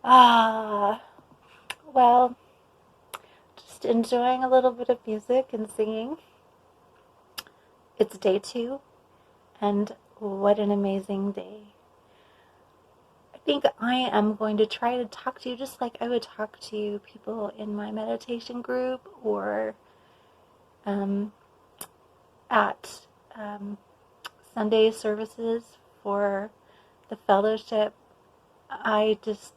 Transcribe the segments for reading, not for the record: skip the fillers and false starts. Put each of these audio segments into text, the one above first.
Ah, well, just enjoying a little bit of music and singing. It's day 2, and what an amazing day. I think I am going to try to talk to you just like I would talk to people in my meditation group or um, at um, Sunday services for the fellowship. I just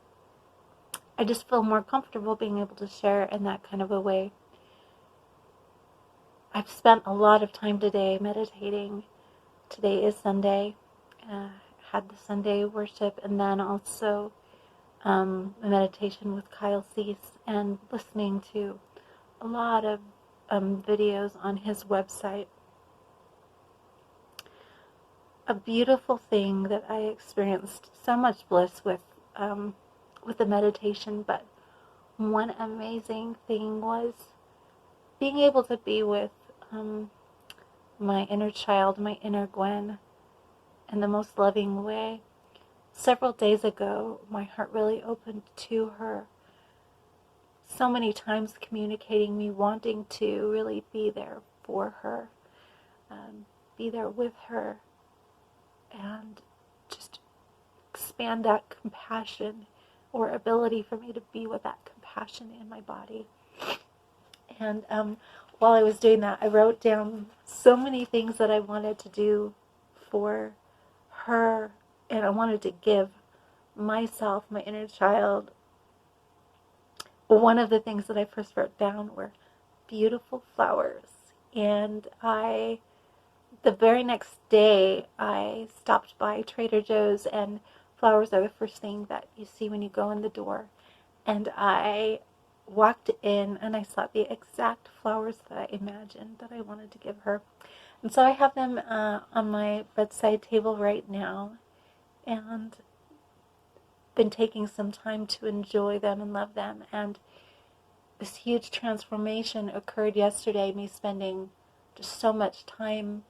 I just feel more comfortable being able to share in that kind of a way. I've spent a lot of time today meditating. Today is Sunday. Had the Sunday worship and then also a meditation with Kyle Cease and listening to a lot of videos on his website. A beautiful thing that I experienced so much bliss with the meditation, but one amazing thing was being able to be with my inner child, my inner Gwen, in the most loving way. Several days ago, my heart really opened to her. So many times communicating me wanting to really be there for her, be there with her, and just expand that compassion or ability for me to be with that compassion in my body. And while I was doing that, I wrote down so many things that I wanted to do for her, and I wanted to give myself, my inner child. One of the things that I first wrote down were beautiful flowers. And the very next day, I stopped by Trader Joe's, and flowers are the first thing that you see when you go in the door. And I walked in and I saw the exact flowers that I imagined that I wanted to give her. And so I have them on my bedside table right now, and been taking some time to enjoy them and love them. And this huge transformation occurred yesterday, me spending just so much time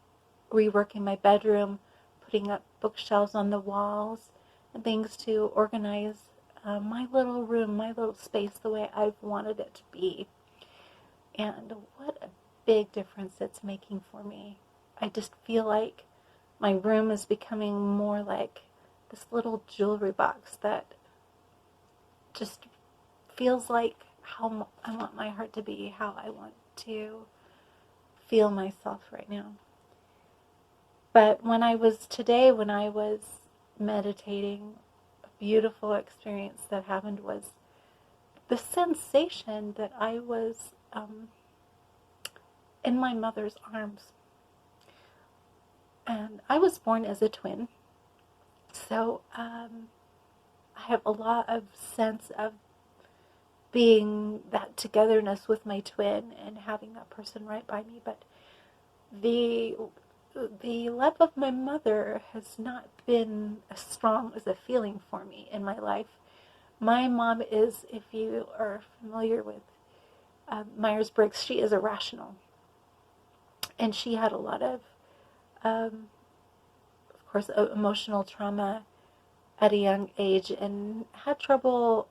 reworking my bedroom, putting up bookshelves on the walls, and things to organize my little room, my little space the way I've wanted it to be. And what a big difference it's making for me. I just feel like my room is becoming more like this little jewelry box that just feels like how I want my heart to be, how I want to feel myself right now. But when I was meditating, a beautiful experience that happened was the sensation that I was in my mother's arms. And I was born as a twin, so I have a lot of sense of being that togetherness with my twin and having that person right by me. But the love of my mother has not been as strong as a feeling for me in my life. My mom is, if you are familiar with Myers-Briggs, she is irrational. And she had a lot of course, emotional trauma at a young age and had trouble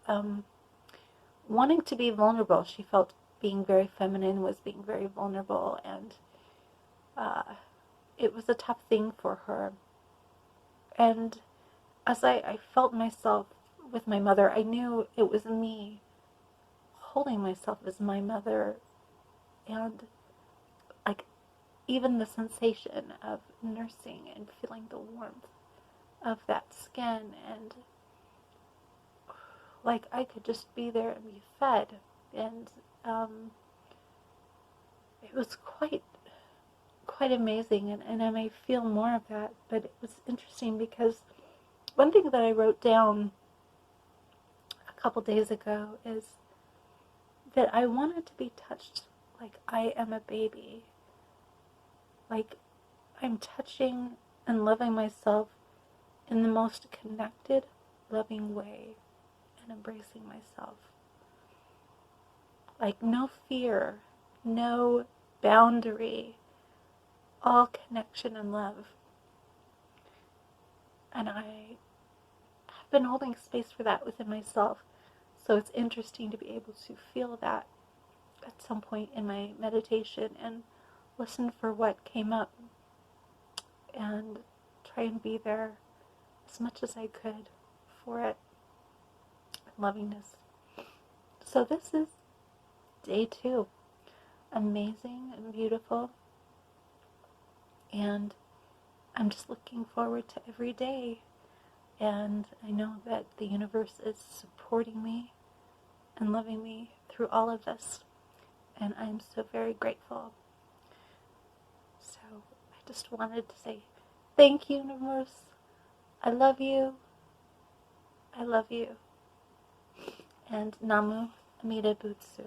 wanting to be vulnerable. She felt being very feminine was being very vulnerable, and it was a tough thing for her. And as I felt myself with my mother, I knew it was me holding myself as my mother, and like even the sensation of nursing and feeling the warmth of that skin, and like I could just be there and be fed, and it was quite amazing, and I may feel more of that. But it was interesting because one thing that I wrote down a couple days ago is that I wanted to be touched like I am a baby, like I'm touching and loving myself in the most connected, loving way, and embracing myself. Like no fear, no boundary, all connection and love. And I have been holding space for that within myself So it's interesting to be able to feel that at some point in my meditation and listen for what came up and try and be there as much as I could for it. Lovingness. So this is day 2. Amazing and beautiful. And I'm just looking forward to every day. And I know that the universe is supporting me and loving me through all of this. And I'm so very grateful. So I just wanted to say thank you, universe. I love you. I love you. And Namu Amida Butsu.